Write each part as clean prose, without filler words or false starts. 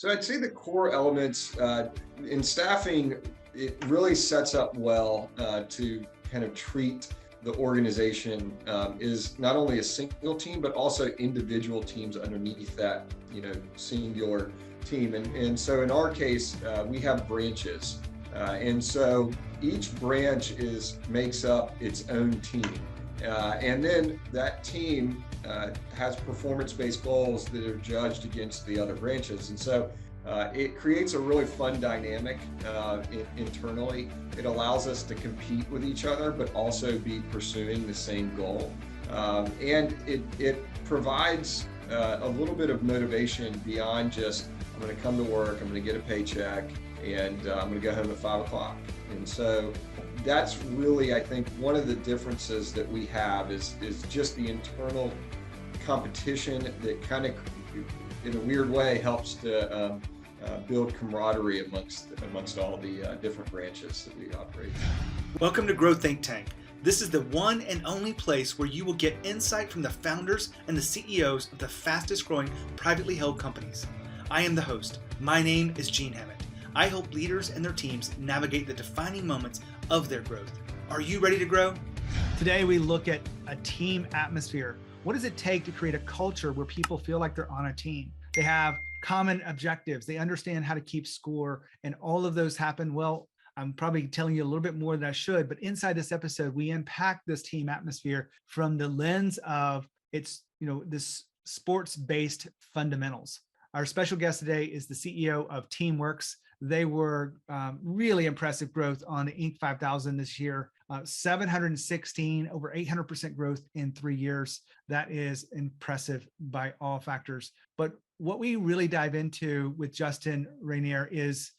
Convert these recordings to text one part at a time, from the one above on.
So I'd say the core elements in staffing, it really sets up well to kind of treat the organization is not only a single team, but also individual teams underneath that, singular team. And so in our case, we have branches. And so each branch makes up its own team. And then that team has performance-based goals that are judged against the other branches. And so it creates a really fun dynamic internally. It allows us to compete with each other, but also be pursuing the same goal. And it provides a little bit of motivation beyond just, I'm going to come to work, I'm going to get a paycheck, and I'm going to go home at 5 o'clock. And so that's really, I think, one of the differences that we have is just the internal competition that kind of, in a weird way, helps to build camaraderie amongst all the different branches that we operate. Welcome to Grow Think Tank. This is the one and only place where you will get insight from the founders and the CEOs of the fastest growing privately held companies. I am the host. My name is Gene Hammett. I help leaders and their teams navigate the defining moments of their growth. Are you ready to grow? Today we look at a team atmosphere. What does it take to create a culture where people feel like they're on a team? They have common objectives. They understand how to keep score, and all of those happen. Well, I'm probably telling you a little bit more than I should, but inside this episode, we unpack this team atmosphere from the lens of this sports-based fundamentals. Our special guest today is the CEO of TeamWRX. They were really impressive growth on the Inc. 5000 this year. 716, over 800% growth in 3 years. That is impressive by all factors. But what we really dive into with Justin Rainier is,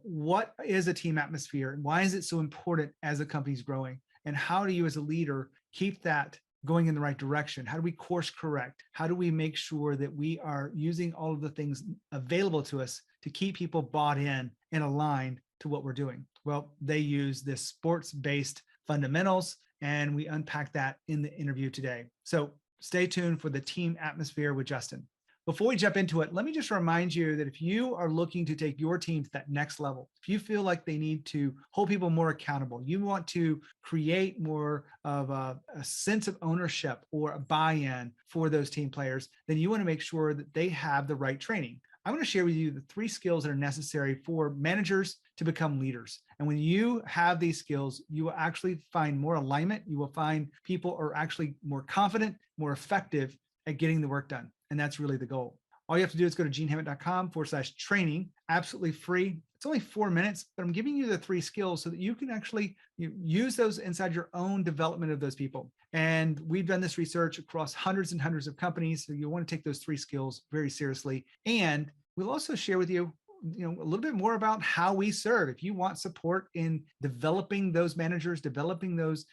what is a team atmosphere and why is it so important as a company's growing? And how do you as a leader keep that going in the right direction? How do we course correct? How do we make sure that we are using all of the things available to us to keep people bought in and aligned to what we're doing? Well, they use this sports-based fundamentals, and we unpack that in the interview today. So stay tuned for the team atmosphere with Justin. Before we jump into it, let me just remind you that if you are looking to take your team to that next level, if you feel like they need to hold people more accountable, you want to create more of a sense of ownership or a buy-in for those team players, then you want to make sure that they have the right training. I want to share with you the 3 skills that are necessary for managers to become leaders. And when you have these skills, you will actually find more alignment. You will find people are actually more confident, more effective at getting the work done. And that's really the goal. All you have to do is go to genehammett.com/training, absolutely free. It's only 4 minutes, but I'm giving you the 3 skills so that you can actually use those inside your own development of those people. And we've done this research across hundreds and hundreds of companies. So you'll want to take those 3 skills very seriously. And we'll also share with you, a little bit more about how we serve. If you want support in developing those managers, developing those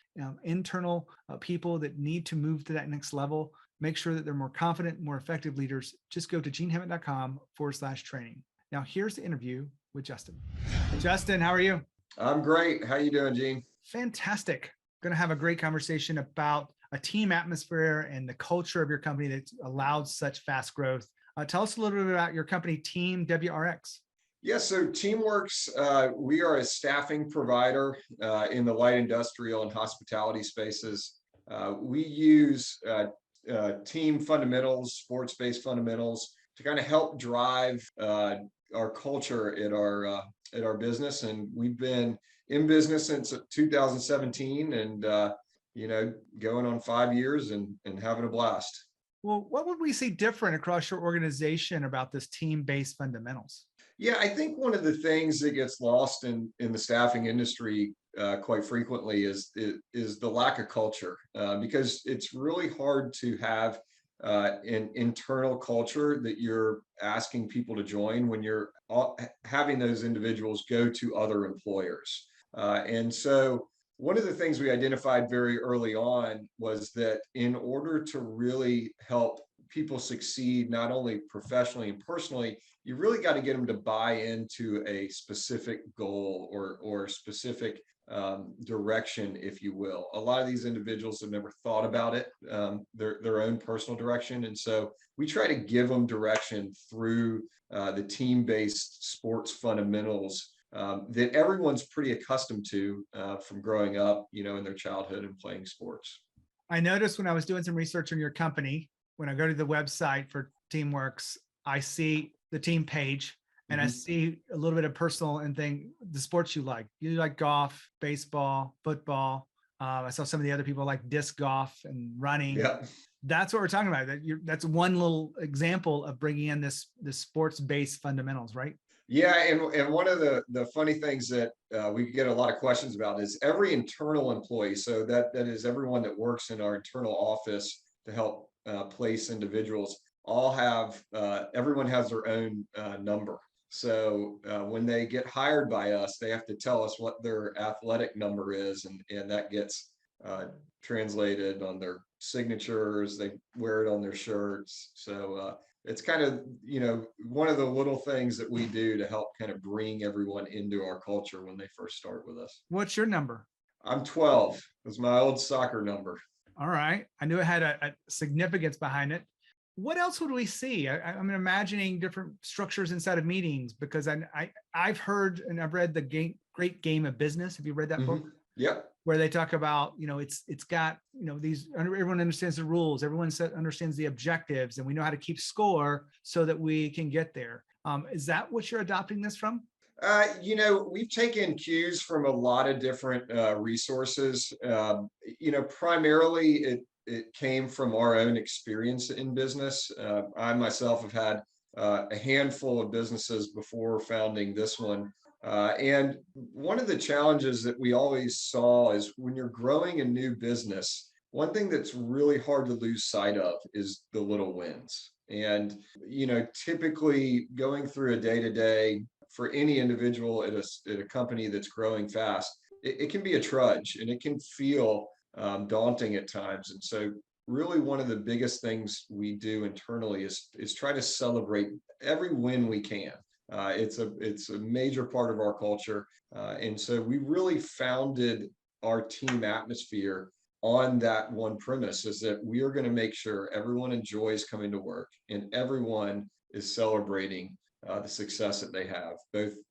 internal people that need to move to that next level, make sure that they're more confident, more effective leaders, just go to genehammett.com/training. Now, here's the interview with Justin. Justin, how are you? I'm great. How you doing, Gene? Fantastic. Going to have a great conversation about a team atmosphere and the culture of your company that's allowed such fast growth. Tell us a little bit about your company, TeamWRX. Yeah, so TeamWRX, we are a staffing provider in the light industrial and hospitality spaces. We use team fundamentals, sports-based fundamentals to kind of help drive our culture at our business. And we've been in business since 2017 and, going on 5 years and having a blast. Well, what would we see different across your organization about this team-based fundamentals? Yeah, I think one of the things that gets lost in the staffing industry quite frequently is the lack of culture, because it's really hard to have an internal culture that you're asking people to join when you're having those individuals go to other employers. And so one of the things we identified very early on was that in order to really help people succeed, not only professionally and personally, you really got to get them to buy into a specific goal or specific direction, if you will. A lot of these individuals have never thought about it, their own personal direction. And so we try to give them direction through the team-based sports fundamentals that everyone's pretty accustomed to from growing up, in their childhood and playing sports. I noticed when I was doing some research on your company, when I go to the website for TeamWRX, I see the team page and I see a little bit of personal and the sports you like. You like golf, baseball, football. I saw some of the other people like disc golf and running. Yeah. That's what we're talking about. That's one little example of bringing in this sports-based fundamentals, right? Yeah, and one of the funny things that we get a lot of questions about is every internal employee. So that is everyone that works in our internal office to help place individuals. Everyone has their own number. So when they get hired by us, they have to tell us what their athletic number is, and that gets translated on their signatures. They wear it on their shirts. So it's kind of, one of the little things that we do to help kind of bring everyone into our culture when they first start with us. What's your number? I'm 12. It's my old soccer number. All right. I knew it had a significance behind it. What else would we see? I'm imagining different structures inside of meetings, because I've heard and I've read the Great Game of Business. Have you read that book? Yep. Where they talk about, it's got, everyone understands the rules, everyone understands the objectives, and we know how to keep score so that we can get there. Is that what you're adopting this from? We've taken cues from a lot of different resources. Primarily it came from our own experience in business. I myself have had a handful of businesses before founding this one. And one of the challenges that we always saw is when you're growing a new business, one thing that's really hard to lose sight of is the little wins. And, typically going through a day-to-day for any individual at a company that's growing fast, it can be a trudge and it can feel daunting at times. And so really one of the biggest things we do internally is try to celebrate every win we can. It's a major part of our culture. And so we really founded our team atmosphere on that one premise, is that we are going to make sure everyone enjoys coming to work and everyone is celebrating the success that they have,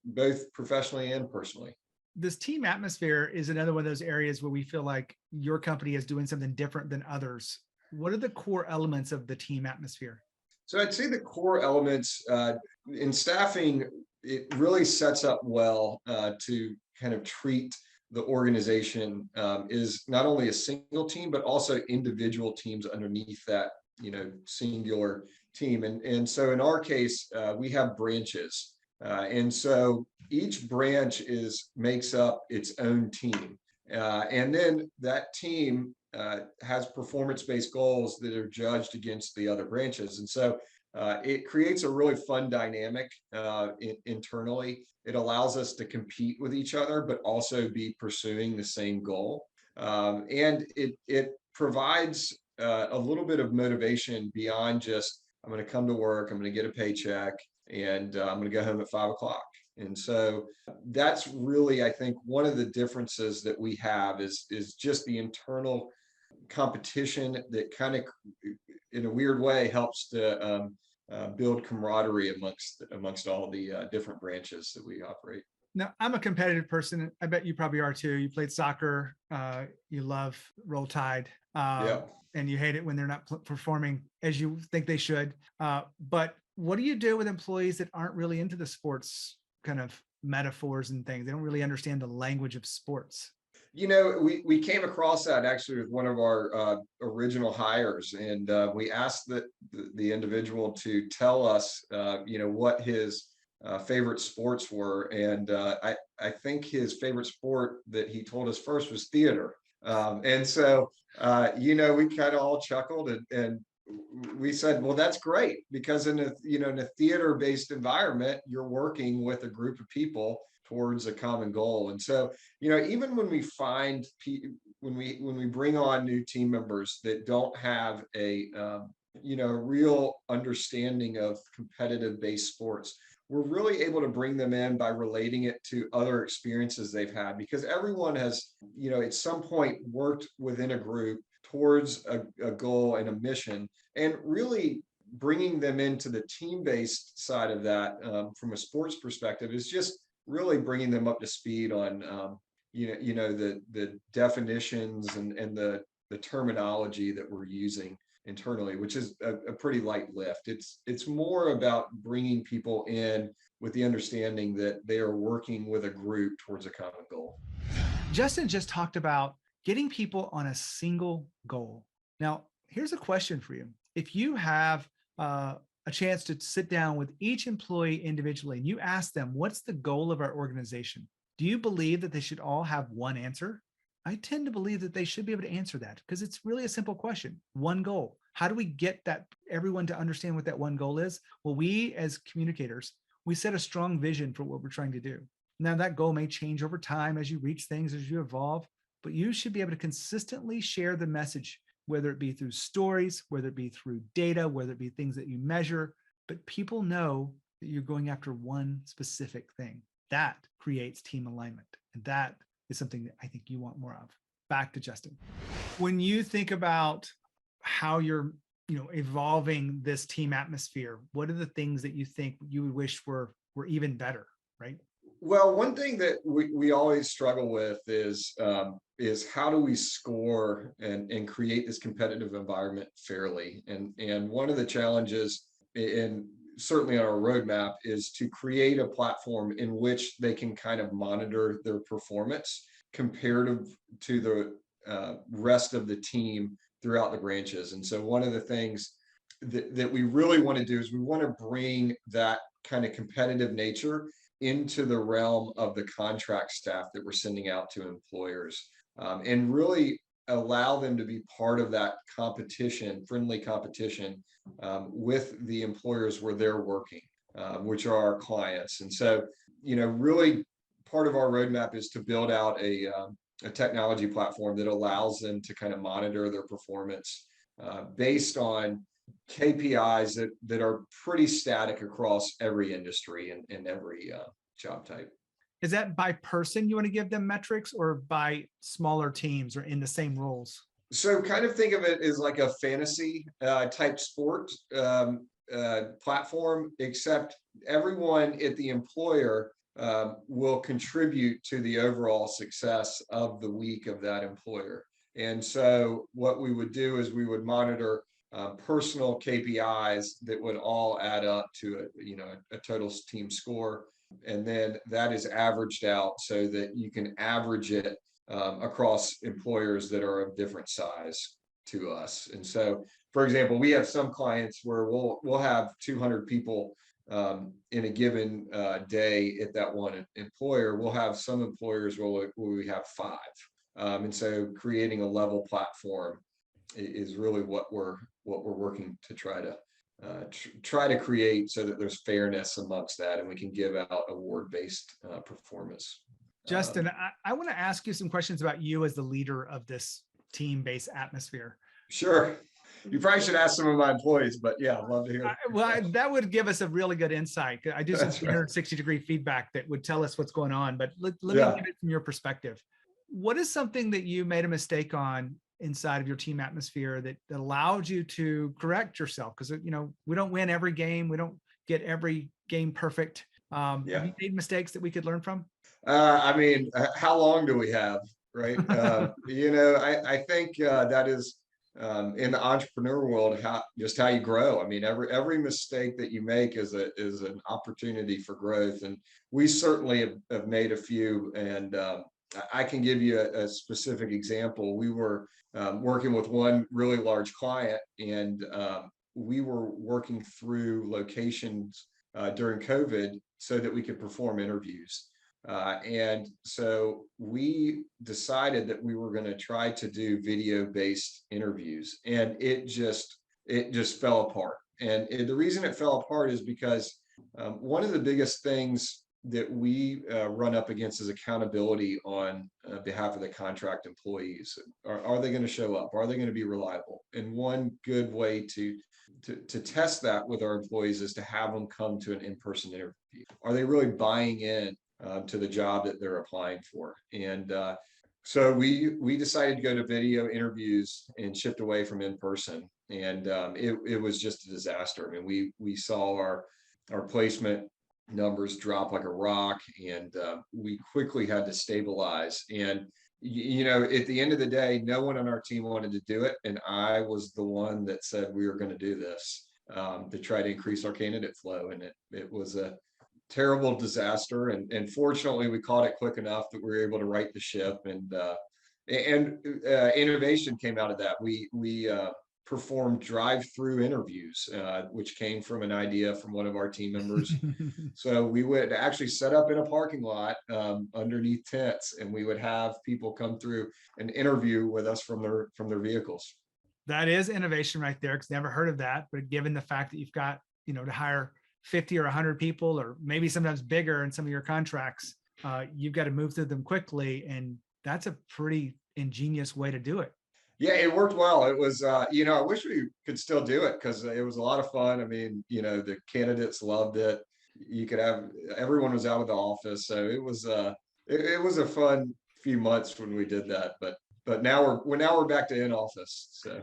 both professionally and personally. This team atmosphere is another one of those areas where we feel like your company is doing something different than others. What are the core elements of the team atmosphere? So I'd say the core elements in staffing, it really sets up well to kind of treat the organization is not only a single team, but also individual teams underneath that, singular team. And so in our case, we have branches. And so each branch makes up its own team. And then that team has performance-based goals that are judged against the other branches. And so it creates a really fun dynamic internally. It allows us to compete with each other, but also be pursuing the same goal. And it provides a little bit of motivation beyond just, I'm going to come to work, I'm going to get a paycheck, and I'm going to go home at 5 o'clock. And so that's really, I think, one of the differences that we have is just the internal competition that kind of, in a weird way, helps to build camaraderie amongst all the different branches that we operate. Now, I'm a competitive person. I bet you probably are too. You played soccer. You love Roll Tide. And you hate it when they're not performing as you think they should. But what do you do with employees that aren't really into the sports kind of metaphors and things? They don't really understand the language of sports. We came across that actually with one of our original hires, and we asked the individual to tell us, what his favorite sports were. And I think his favorite sport that he told us first was theater. And so, we kind of all chuckled and we said, well, that's great, because in a theater-based environment, you're working with a group of people towards a common goal. And so, even when we find when we bring on new team members that don't have a real understanding of competitive-based sports, we're really able to bring them in by relating it to other experiences they've had, because everyone has, at some point worked within a group towards a goal and a mission. And really, bringing them into the team-based side of that from a sports perspective is just really bringing them up to speed on the definitions and the terminology that we're using internally, which is a pretty light lift. It's more about bringing people in with the understanding that they are working with a group towards a common goal. Justin just talked about getting people on a single goal. Now, here's a question for you. If you have a chance to sit down with each employee individually and you ask them, what's the goal of our organization? Do you believe that they should all have one answer? I tend to believe that they should be able to answer that because it's really a simple question. One goal. How do we get that everyone to understand what that one goal is? Well, we as communicators, we set a strong vision for what we're trying to do. Now that goal may change over time as you reach things, as you evolve, but you should be able to consistently share the message, whether it be through stories, whether it be through data, whether it be things that you measure, but people know that you're going after one specific thing. That creates team alignment. And that is something that I think you want more of. Back to Justin. When you think about how you're, evolving this team atmosphere, what are the things that you think you would wish were even better, right? Well, one thing that we always struggle with is how do we score and create this competitive environment fairly? And one of the challenges, and certainly on our roadmap, is to create a platform in which they can kind of monitor their performance comparative to the rest of the team throughout the branches. And so one of the things that we really want to do is we want to bring that kind of competitive nature into the realm of the contract staff that we're sending out to employers, and really allow them to be part of that competition, friendly competition, with the employers where they're working, which are our clients. And so, really part of our roadmap is to build out a technology platform that allows them to kind of monitor their performance based on KPIs that are pretty static across every industry and every job type. Is that by person you want to give them metrics, or by smaller teams or in the same roles? So kind of think of it as like a fantasy type sport platform, except everyone at the employer will contribute to the overall success of the week of that employer. And so what we would do is we would monitor personal KPIs that would all add up to a total team score. And then that is averaged out so that you can average it across employers that are of different size to us. And so, for example, we have some clients where we'll have 200 people in a given day at that one employer. We'll have some employers where we have 5. And so creating a level platform is really what we're working to try to create, so that there's fairness amongst that and we can give out award-based performance. Justin, I want to ask you some questions about you as the leader of this team-based atmosphere. Sure. You probably should ask some of my employees, but yeah, I'd love to hear. That would give us a really good insight. I do some 360-degree feedback that would tell us what's going on, but let me get it from your perspective. What is something that you made a mistake on inside of your team atmosphere that allowed you to correct yourself? Because, we don't win every game. We don't get every game perfect. Have you made mistakes that we could learn from? How long do we have, right? I think that is in the entrepreneur world, how you grow. Every mistake that you make is an opportunity for growth, and we certainly have made a few. And I can give you a specific example. We were working with one really large client, and we were working through locations during COVID so that we could perform interviews. And so we decided that we were going to try to do video-based interviews, and it just fell apart. And the reason it fell apart is because one of the biggest things that we run up against is accountability on behalf of the contract employees. Are they going to show up? Are they going to be reliable? And one good way to test that with our employees is to have them come to an in-person interview. Are they really buying in to the job that they're applying for? And so we decided to go to video interviews and shift away from in-person. And it was just a disaster. I mean, we saw our placement numbers drop like a rock, and we quickly had to stabilize. And at the end of the day, no one on our team wanted to do it, and I was the one that said we were going to do this to try to increase our candidate flow. And it was a terrible disaster. And fortunately, we caught it quick enough that we were able to right the ship. And innovation came out of that. We performed drive-through interviews, which came from an idea from one of our team members. So we would actually set up in a parking lot underneath tents, and we would have people come through and interview with us from their vehicles. That is innovation right there, because never heard of that. But given the fact that you've got, to hire 50 or 100 people, or maybe sometimes bigger in some of your contracts, you've got to move through them quickly. And that's a pretty ingenious way to do it. Yeah, it worked well. It was, I wish we could still do it because it was a lot of fun. I mean, the candidates loved it. Everyone was out of the office. So it was a fun few months when we did that. But now we're back to in office. So,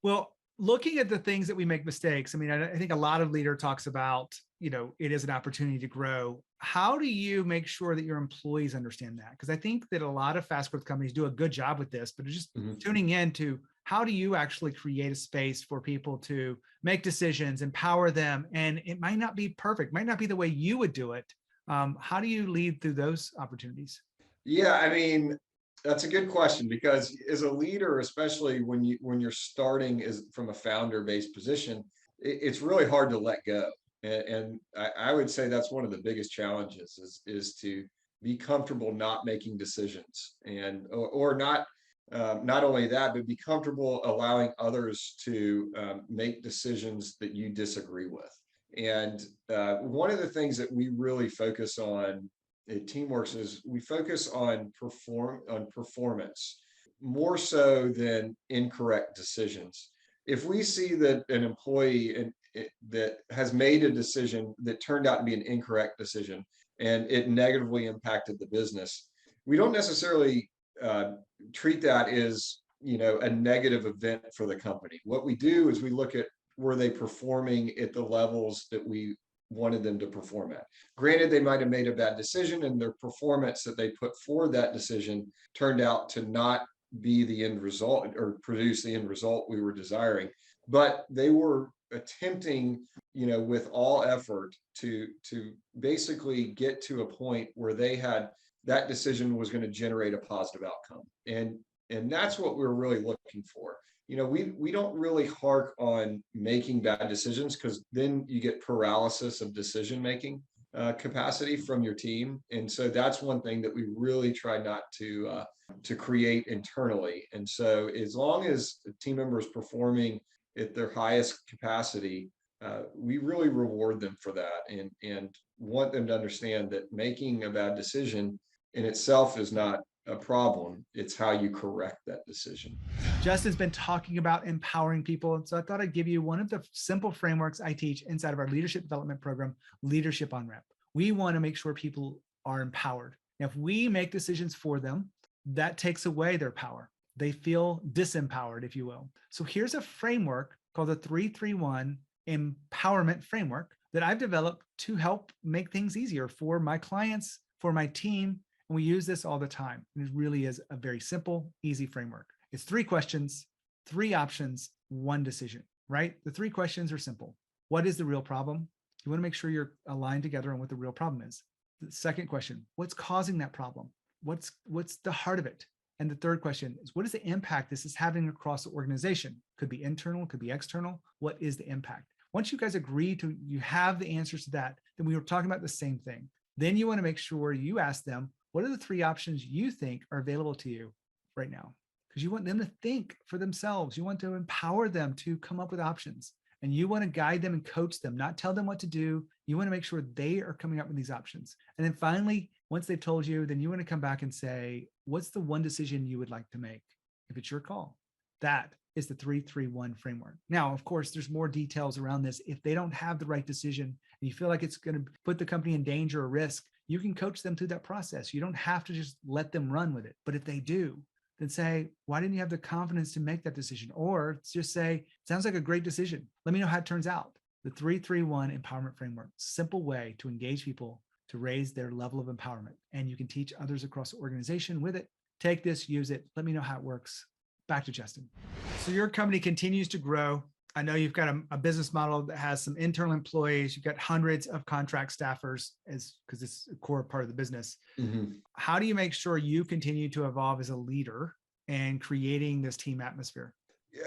well, looking at the things that we make mistakes, I mean, I think a lot of leader talks about, it is an opportunity to grow. How do you make sure that your employees understand that? Because I think that a lot of fast growth companies do a good job with this, but just tuning into how do you actually create a space for people to make decisions, empower them? And it might not be perfect, might not be the way you would do it. How do you lead through those opportunities? Yeah, I mean, that's a good question, because as a leader, especially when you're starting as from a founder-based position, it's really hard to let go. And I would say that's one of the biggest challenges is to be comfortable not making decisions, and or not only that, but be comfortable allowing others to make decisions that you disagree with. And one of the things that we really focus on at TeamWRX is we focus on performance more so than incorrect decisions. If we see that an employee that has made a decision that turned out to be an incorrect decision and it negatively impacted the business, we don't necessarily treat that as a negative event for the company. What we do is we look at, were they performing at the levels that we wanted them to perform at? Granted, they might have made a bad decision, and their performance that they put for that decision turned out to not be the end result or produce the end result we were desiring, but they were attempting, with all effort to basically get to a point where they had that decision was going to generate a positive outcome. And that's what we're really looking for. We don't really hark on making bad decisions, because then you get paralysis of decision making capacity from your team. And so that's one thing that we really try not to create internally. And so as long as the team member is performing at their highest capacity, we really reward them for that, and want them to understand that making a bad decision in itself is not a problem. It's how you correct that decision. Justin's been talking about empowering people. And so I thought I'd give you one of the simple frameworks I teach inside of our leadership development program, Leadership on Rep. We want to make sure people are empowered. Now, if we make decisions for them, that takes away their power. They feel disempowered, if you will. So here's a framework called the 3-3-1 Empowerment Framework that I've developed to help make things easier for my clients, for my team. And we use this all the time. And it really is a very simple, easy framework. It's 3 questions, 3 options, 1 decision, right? The 3 questions are simple. What is the real problem? You want to make sure you're aligned together on what the real problem is. The second question, what's causing that problem? What's the heart of it? And the third question is, what is the impact this is having across the organization? Could be internal, could be external. What is the impact? Once you guys agree to, you have the answers to that, then we were talking about the same thing. Then you want to make sure you ask them, what are the 3 options you think are available to you right now? Because you want them to think for themselves. You want to empower them to come up with options. And you want to guide them and coach them, not tell them what to do. You want to make sure they are coming up with these options. And then finally, once they've told you, then you want to come back and say, what's the 1 decision you would like to make? If it's your call. That is the 3-3-1 framework. Now, of course, there's more details around this. If they don't have the right decision and you feel like it's going to put the company in danger or risk, you can coach them through that process. You don't have to just let them run with it. But if they do, then say, why didn't you have the confidence to make that decision? Or just say, sounds like a great decision. Let me know how it turns out. The 3-3-1 empowerment framework, simple way to engage people to raise their level of empowerment. And you can teach others across the organization with it. Take this, use it. Let me know how it works. Back to Justin. So your company continues to grow. I know you've got a business model that has some internal employees. You've got hundreds of contract staffers because it's a core part of the business. Mm-hmm. How do you make sure you continue to evolve as a leader and creating this team atmosphere?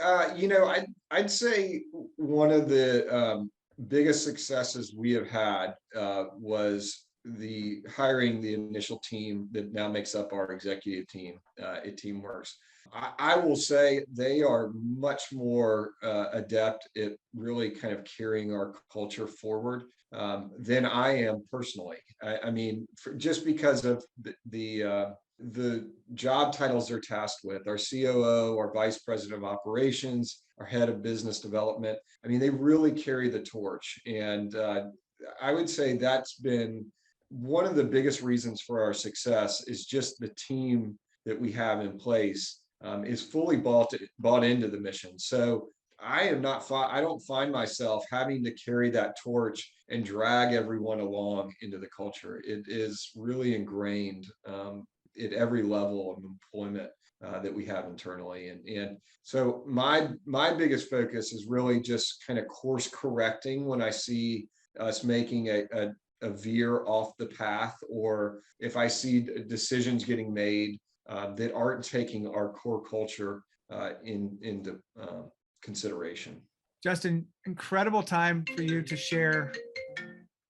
I'd say one of the biggest successes we have had was the hiring the initial team that now makes up our executive team at TeamWRX. I will say they are much more adept at really kind of carrying our culture forward than I am personally. Just because of the job titles they're tasked with, our COO, our vice president of operations, our head of business development. They really carry the torch. And I would say that's been one of the biggest reasons for our success is just the team that we have in place is fully bought into the mission. So I don't find myself having to carry that torch and drag everyone along into the culture. It is really ingrained at every level of employment that we have internally. And so my biggest focus is really just kind of course correcting when I see us making a veer off the path, or if I see decisions getting made that aren't taking our core culture into consideration. Justin, incredible time for you to share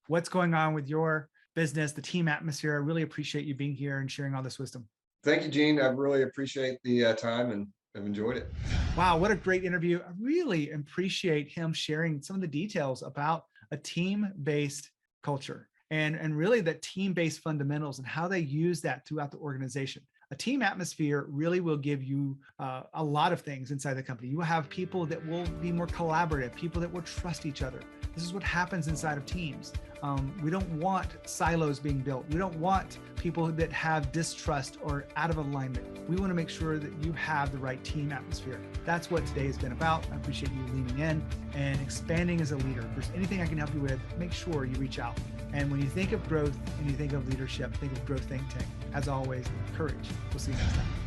what's going on with your business, the team atmosphere. I really appreciate you being here and sharing all this wisdom. Thank you, Gene. I really appreciate the time and I've enjoyed it. Wow, what a great interview. I really appreciate him sharing some of the details about a team-based culture and really the team-based fundamentals and how they use that throughout the organization. A team atmosphere really will give you a lot of things inside the company. You will have people that will be more collaborative, people that will trust each other. This is what happens inside of teams. We don't want silos being built. We don't want people that have distrust or out of alignment. We want to make sure that you have the right team atmosphere. That's what today has been about. I appreciate you leaning in and expanding as a leader. If there's anything I can help you with, make sure you reach out. And when you think of growth and you think of leadership, think of Growth Think Tank. As always, courage. We'll see you next time.